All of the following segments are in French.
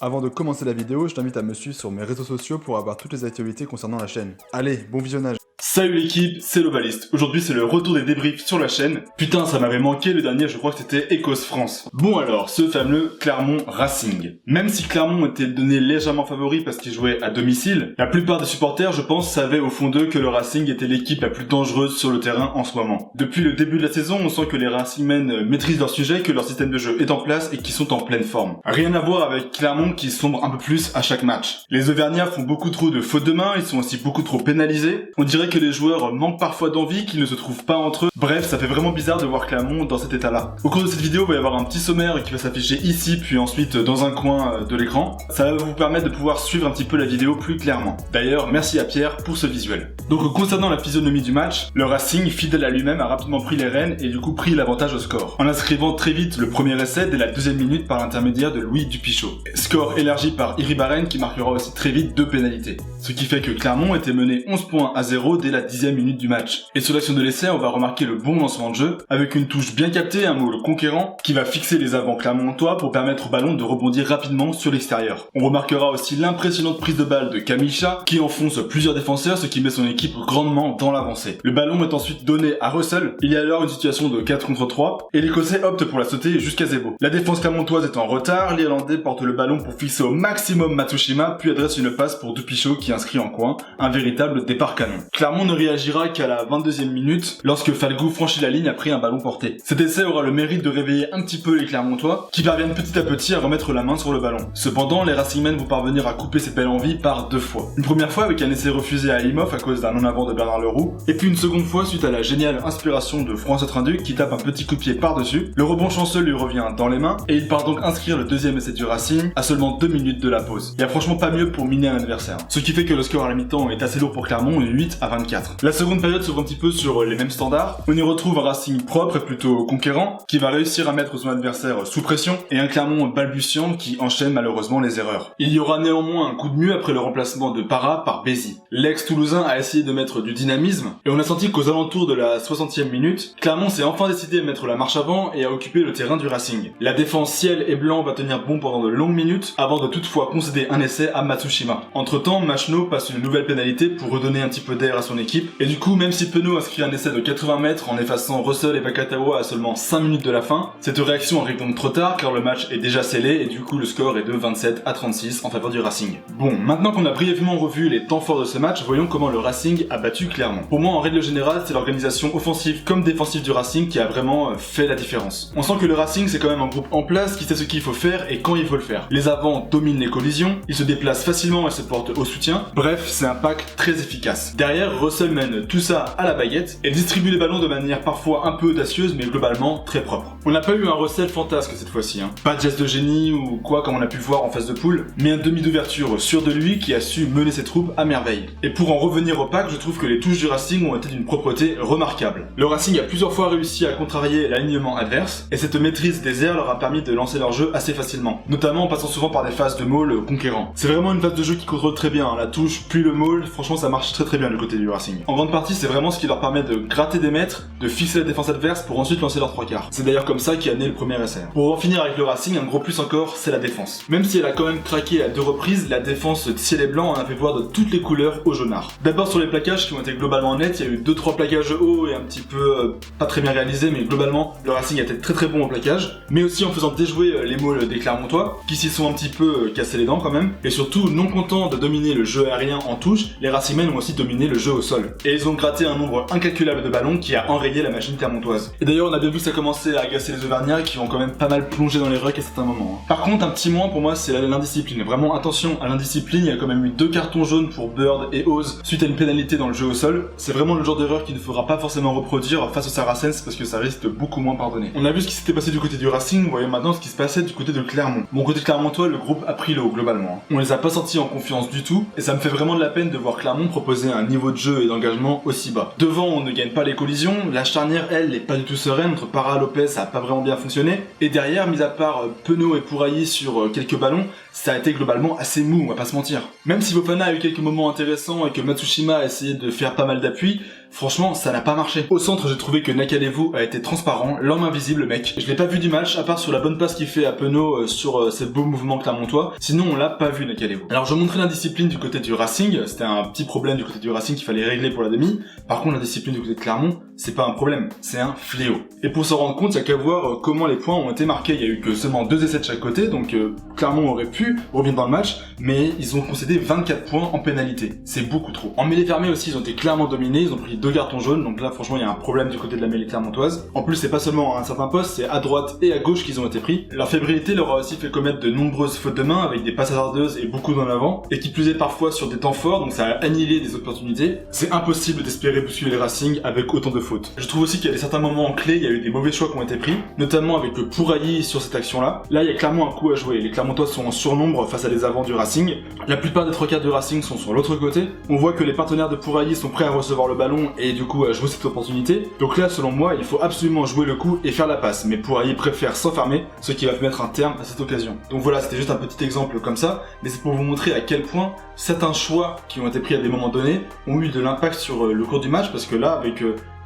Avant de commencer la vidéo, je t'invite à me suivre sur mes réseaux sociaux pour avoir toutes les actualités concernant la chaîne. Allez, bon visionnage. Salut l'équipe, c'est l'Ovaliste. Aujourd'hui c'est le retour des débriefs sur la chaîne. Putain, ça m'avait manqué, le dernier je crois que c'était Écosse-France. Bon alors, ce fameux Clermont Racing. Même si Clermont était donné légèrement favori parce qu'il jouait à domicile, la plupart des supporters je pense savaient au fond d'eux que le Racing était l'équipe la plus dangereuse sur le terrain en ce moment. Depuis le début de la saison, on sent que les Racingmen maîtrisent leur sujet, que leur système de jeu est en place et qu'ils sont en pleine forme. Rien à voir avec Clermont qui sombre un peu plus à chaque match. Les Auvergnats font beaucoup trop de fautes de main, ils sont aussi beaucoup trop pénalisés. On dirait que les joueurs manquent parfois d'envie, qu'ils ne se trouvent pas entre eux. Bref, ça fait vraiment bizarre de voir Clermont dans cet état-là. Au cours de cette vidéo, il va y avoir un petit sommaire qui va s'afficher ici, puis ensuite dans un coin de l'écran. Ça va vous permettre de pouvoir suivre un petit peu la vidéo plus clairement. D'ailleurs, merci à Pierre pour ce visuel. Donc concernant la physionomie du match, le Racing, fidèle à lui-même, a rapidement pris les rênes et du coup pris l'avantage au score. En inscrivant très vite le premier essai dès la deuxième minute par l'intermédiaire de Louis Dupichot. Score élargi par Iribarren qui marquera aussi très vite 2 pénalités. Ce qui fait que Clermont était mené 11 points à 0 dès la 10e minute du match. Et sur l'action de l'essai, on va remarquer le bon lancement de jeu, avec une touche bien captée, un maul conquérant, qui va fixer les avants clermontois pour permettre au ballon de rebondir rapidement sur l'extérieur. On remarquera aussi l'impressionnante prise de balle de Camille Chat, qui enfonce plusieurs défenseurs, ce qui met son équipe grandement dans l'avancée. Le ballon est ensuite donné à Russell, il y a alors une situation de 4 contre 3, et l'Écossais opte pour la sauter jusqu'à Zebo. La défense clermontoise est en retard, l'Irlandais porte le ballon pour fixer au maximum Matsushima, puis adresse une passe pour Dupichot qui inscrit en coin, un véritable départ canon. Clermont ne réagira qu'à la 22e minute, lorsque Falgou franchit la ligne après un ballon porté. Cet essai aura le mérite de réveiller un petit peu les Clermontois, qui parviennent petit à petit à remettre la main sur le ballon. Cependant, les Racingmen vont parvenir à couper cette belle envie par 2 fois. Une première fois avec un essai refusé à Alimov à cause d'un non-avant de Bernard Leroux, et puis une seconde fois suite à la géniale inspiration de François Trinduc qui tape un petit coup de pied par-dessus. Le rebond chanceux lui revient dans les mains, et il part donc inscrire le deuxième essai du Racing à seulement 2 minutes de la pause. Il y a franchement pas mieux pour miner un adversaire. Ce qui fait que le score à la mi-temps est assez lourd pour Clermont, 8 à 24. La seconde période s'ouvre un petit peu sur les mêmes standards. On y retrouve un Racing propre et plutôt conquérant, qui va réussir à mettre son adversaire sous pression, et un Clermont balbutiant qui enchaîne malheureusement les erreurs. Il y aura néanmoins un coup de mue après le remplacement de Parra par Bézi. L'ex-Toulousain a essayé de mettre du dynamisme, et on a senti qu'aux alentours de la 60e minute, Clermont s'est enfin décidé à mettre la marche avant et à occuper le terrain du Racing. La défense ciel et blanc va tenir bon pendant de longues minutes, avant de toutefois concéder un essai à Matsushima. Entre-temps, Machno passe une nouvelle pénalité pour redonner un petit peu d'air à son équipe, et du coup, même si Penaud inscrit un essai de 80 mètres en effaçant Russell et Bakatawa à seulement 5 minutes de la fin, cette réaction arrive donc trop tard car le match est déjà scellé et du coup le score est de 27 à 36 en faveur du Racing. Bon, maintenant qu'on a brièvement revu les temps forts de ce match, voyons comment le Racing a battu Clermont. Pour moi, en règle générale, c'est l'organisation offensive comme défensive du Racing qui a vraiment fait la différence. On sent que le Racing c'est quand même un groupe en place qui sait ce qu'il faut faire et quand il faut le faire. Les avants dominent les collisions, ils se déplacent facilement et se portent au soutien. Bref, c'est un pack très efficace. Derrière, Russell mène tout ça à la baguette et distribue les ballons de manière parfois un peu audacieuse mais globalement très propre. On n'a pas eu un Russell fantasque cette fois-ci, Pas de geste de génie ou quoi comme on a pu voir en phase de poule, mais un demi d'ouverture sûr de lui qui a su mener ses troupes à merveille. Et pour en revenir au pack, je trouve que les touches du Racing ont été d'une propreté remarquable. Le Racing a plusieurs fois réussi à contrarier l'alignement adverse et cette maîtrise des airs leur a permis de lancer leur jeu assez facilement, notamment en passant souvent par des phases de maul conquérants. C'est vraiment une phase de jeu qui contrôle très bien, la touche puis le maul, franchement ça marche très bien du côté du Racing. En grande partie, c'est vraiment ce qui leur permet de gratter des mètres, de fixer la défense adverse pour ensuite lancer leurs 3 quarts. C'est d'ailleurs comme ça qu'est né le premier essai. Pour en finir avec le Racing, un gros plus encore, c'est la défense. Même si elle a quand même craqué à 2 reprises, la défense ciel et blanc en a fait voir de toutes les couleurs aux jaunards. D'abord sur les plaquages qui ont été globalement nets, il y a eu 2-3 plaquages hauts et un petit peu pas très bien réalisés, mais globalement le Racing a été très bon au plaquage, mais aussi en faisant déjouer les mauls des Clermontois, qui s'y sont un petit peu cassés les dents quand même, et surtout non contents de dominer le jeu aérien en touche, les Racingmen ont aussi dominé le jeu au sol. Et ils ont gratté un nombre incalculable de ballons qui a enrayé la machine clermontoise. Et d'ailleurs on a bien vu que ça commençait à agacer les Auvergnats qui ont quand même pas mal plongé dans les rucks à certains moments. Par contre un petit moins pour moi c'est l'indiscipline. Vraiment attention à l'indiscipline, il y a quand même eu 2 cartons jaunes pour Bird et Oz suite à une pénalité dans le jeu au sol. C'est vraiment le genre d'erreur qu'il ne faudra pas forcément reproduire face aux Saracens parce que ça risque de beaucoup moins pardonner. On a vu ce qui s'était passé du côté du Racing, voyons maintenant ce qui se passait du côté de Clermont. Bon côté Clermontois, le groupe a pris l'eau globalement. On les a pas sentis en confiance du tout et ça me fait vraiment de la peine de voir Clermont proposer un niveau de jeu et d'engagement aussi bas. Devant on ne gagne pas les collisions, la charnière elle n'est pas du tout sereine, entre Parra Lopez ça a pas vraiment bien fonctionné, et derrière, mis à part Penaud et Pourailly sur quelques ballons, ça a été globalement assez mou, on va pas se mentir. Même si Fofana a eu quelques moments intéressants et que Matsushima a essayé de faire pas mal d'appui, franchement ça n'a pas marché. Au centre j'ai trouvé que Nakalevu a été transparent, l'homme invisible le mec. Je l'ai pas vu du match à part sur la bonne passe qu'il fait à Penaud sur ses beaux mouvements clermontois, sinon on l'a pas vu Nakalevu. Alors je montrais l'indiscipline du côté du Racing, c'était un petit problème du côté du Racing qu'il fallait régler pour la demi. Par contre l'indiscipline du côté de Clermont, c'est pas un problème, c'est un fléau. Et pour s'en rendre compte, il y a qu'à voir comment les points ont été marqués. Il y a eu que seulement 2 essais de chaque côté, donc Clermont aurait pu revenir dans le match, mais ils ont concédé 24 points en pénalité. C'est beaucoup trop. En mêlée fermée aussi, ils ont été clairement dominés, ils ont pris 2 cartons jaunes, donc là franchement il y a un problème du côté de la mêlée clermontoise. En plus c'est pas seulement à un certain poste, c'est à droite et à gauche qu'ils ont été pris. Leur fébrilité leur a aussi fait commettre de nombreuses fautes de main avec des passes hasardeuses et beaucoup dans l'avant, et qui plus est parfois sur des temps forts, donc ça a annihilé des opportunités. C'est impossible d'espérer bousculer les Racing avec autant de fautes. Je trouve aussi qu'il y a certains moments clés, il y a eu des mauvais choix qui ont été pris, notamment avec le Pourailly sur cette action-là. Là, il y a clairement un coup à jouer. Les Clermontois sont en surnombre face à des avants du Racing. La plupart des 3 quarts du Racing sont sur l'autre côté. On voit que les partenaires de Pourailly sont prêts à recevoir le ballon et du coup à jouer cette opportunité. Donc là, selon moi, il faut absolument jouer le coup et faire la passe. Mais Pourailly préfère s'enfermer, ce qui va mettre un terme à cette occasion. Donc voilà, c'était juste un petit exemple comme ça, mais c'est pour vous montrer à quel point certains choix qui ont été pris à des moments donnés ont eu de l'impact sur le cours du match, parce que là, avec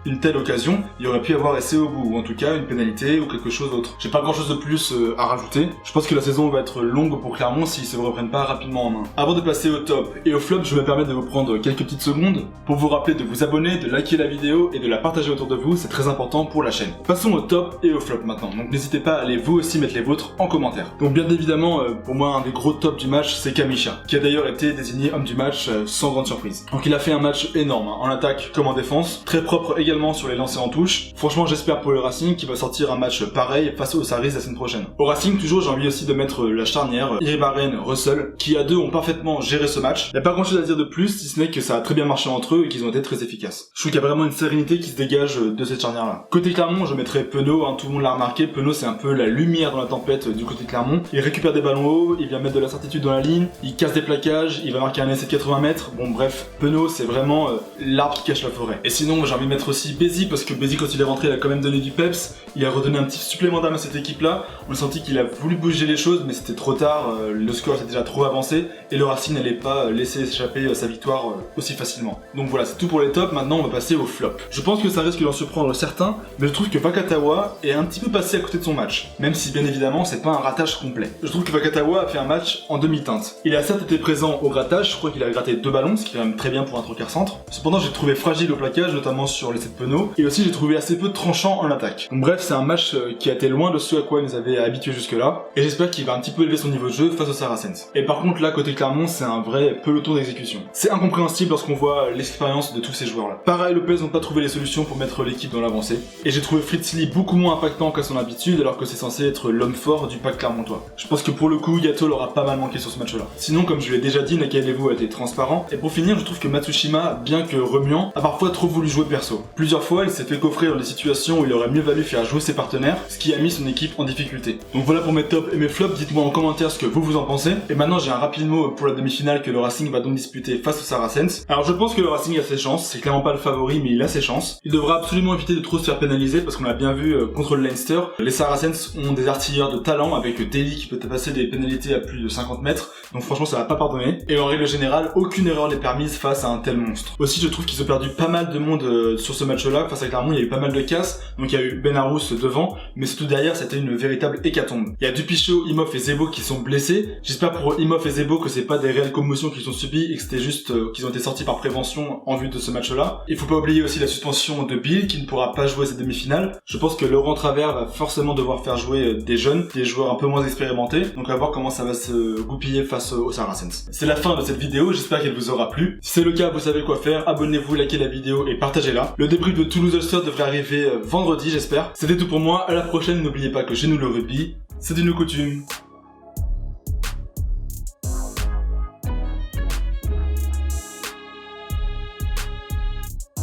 une telle occasion, il aurait pu y avoir essai au bout, ou en tout cas une pénalité ou quelque chose d'autre. J'ai pas grand chose de plus à rajouter. Je pense que la saison va être longue pour Clermont s'ils se reprennent pas rapidement en main. Avant de passer au top et au flop, je me permets de vous prendre quelques petites secondes pour vous rappeler de vous abonner, de liker la vidéo et de la partager autour de vous, c'est très important pour la chaîne. Passons au top et au flop maintenant, donc n'hésitez pas à aller vous aussi mettre les vôtres en commentaire. Donc bien évidemment, pour moi un des gros tops du match, c'est Kamisha, qui a d'ailleurs été désigné homme du match sans grande surprise. Donc il a fait un match énorme, en attaque comme en défense, très propre également sur les lancers en touche. Franchement, j'espère pour le Racing qu'il va sortir un match pareil face au Saris la semaine prochaine. Au Racing, toujours, j'ai envie aussi de mettre la charnière Iribarren, Russell, qui à deux ont parfaitement géré ce match. Il n'y a pas grand chose à dire de plus, si ce n'est que ça a très bien marché entre eux et qu'ils ont été très efficaces. Je trouve qu'il y a vraiment une sérénité qui se dégage de cette charnière-là. Côté Clermont, je mettrais Penaud, tout le monde l'a remarqué. Penaud, c'est un peu la lumière dans la tempête du côté de Clermont. Il récupère des ballons hauts, il vient mettre de la certitude dans la ligne, il casse des plaquages, il va marquer un essai de 80 mètres. Bon bref, Penaud, c'est vraiment l'arbre qui cache la forêt. Et sinon, j'ai envie de mettre aussi Bézi, parce que Bézi, quand il est rentré, il a quand même donné du peps, il a redonné un petit supplément d'âme à cette équipe-là. On a senti qu'il a voulu bouger les choses, mais c'était trop tard, le score était déjà trop avancé, et le Racing n'allait pas laisser échapper sa victoire aussi facilement. Donc voilà, c'est tout pour les tops, maintenant on va passer au flop. Je pense que ça risque d'en surprendre certains, mais je trouve que Vakatawa est un petit peu passé à côté de son match, même si bien évidemment c'est pas un ratage complet. Je trouve que Vakatawa a fait un match en demi-teinte. Il a certes été présent au grattage, je crois qu'il a gratté 2 ballons, ce qui est quand même très bien pour un trocard centre. Cependant j'ai trouvé fragile au plaquage, notamment sur l'essai de Penaud, et aussi j'ai trouvé assez peu tranchant en attaque. Donc bref, c'est un match qui a été loin de ce à quoi il nous avait habitués jusque-là, et j'espère qu'il va un petit peu élever son niveau de jeu face au Saracens. Et par contre là, côté Clermont, c'est un vrai peloton d'exécution. C'est incompréhensible lorsqu'on voit l'expérience de tous ces joueurs-là. Pareil, Lopez n'ont pas trouvé les solutions pour mettre l'équipe dans l'avancée, et j'ai trouvé Fritzli beaucoup moins impactant qu'à son habitude, alors que c'est censé être l'homme fort du pack clermontois. Je pense que pour le coup, Yato l'aura pas mal manqué sur ce match-là. Sinon, comme je l'ai déjà dit, Nakalevu a été transparent, et pour finir, je trouve que Matsushima, bien que remuant, a parfois trop voulu jouer perso. Plusieurs fois, il s'est fait coffrer dans des situations où il aurait mieux valu faire jouer ses partenaires, ce qui a mis son équipe en difficulté. Donc voilà pour mes tops et mes flops, dites-moi en commentaire ce que vous en pensez. Et maintenant j'ai un rapide mot pour la demi-finale que le Racing va donc disputer face au Saracens. Alors je pense que le Racing a ses chances, c'est clairement pas le favori mais il a ses chances. Il devra absolument éviter de trop se faire pénaliser parce qu'on l'a bien vu contre le Leinster. Les Saracens ont des artilleurs de talent avec Daly qui peut passer des pénalités à plus de 50 mètres, donc franchement ça va pas pardonner. Et en règle générale, aucune erreur n'est permise face à un tel monstre. Aussi je trouve qu'ils ont perdu pas mal de monde sur ce match-là, face à Clermont il y a eu pas mal de casses, donc il y a eu Benarous devant, mais surtout derrière c'était une véritable hécatombe. Il y a Dupichot, Imhoff et Zebo qui sont blessés. J'espère pour Imhoff et Zebo que c'est pas des réelles commotions qu'ils ont subies et que c'était juste qu'ils ont été sortis par prévention en vue de ce match-là. Il faut pas oublier aussi la suspension de Bill qui ne pourra pas jouer cette demi-finale. Je pense que Laurent Travers va forcément devoir faire jouer des jeunes, des joueurs un peu moins expérimentés, donc à voir comment ça va se goupiller face aux Saracens. C'est la fin de cette vidéo, j'espère qu'elle vous aura plu. Si c'est le cas, vous savez quoi faire, abonnez-vous, likez la vidéo et partagez-la. Le débrief de Toulouse Ulster devrait arriver vendredi j'espère. C'était tout pour moi, à la prochaine, n'oubliez pas que chez nous le rugby, c'est une coutume.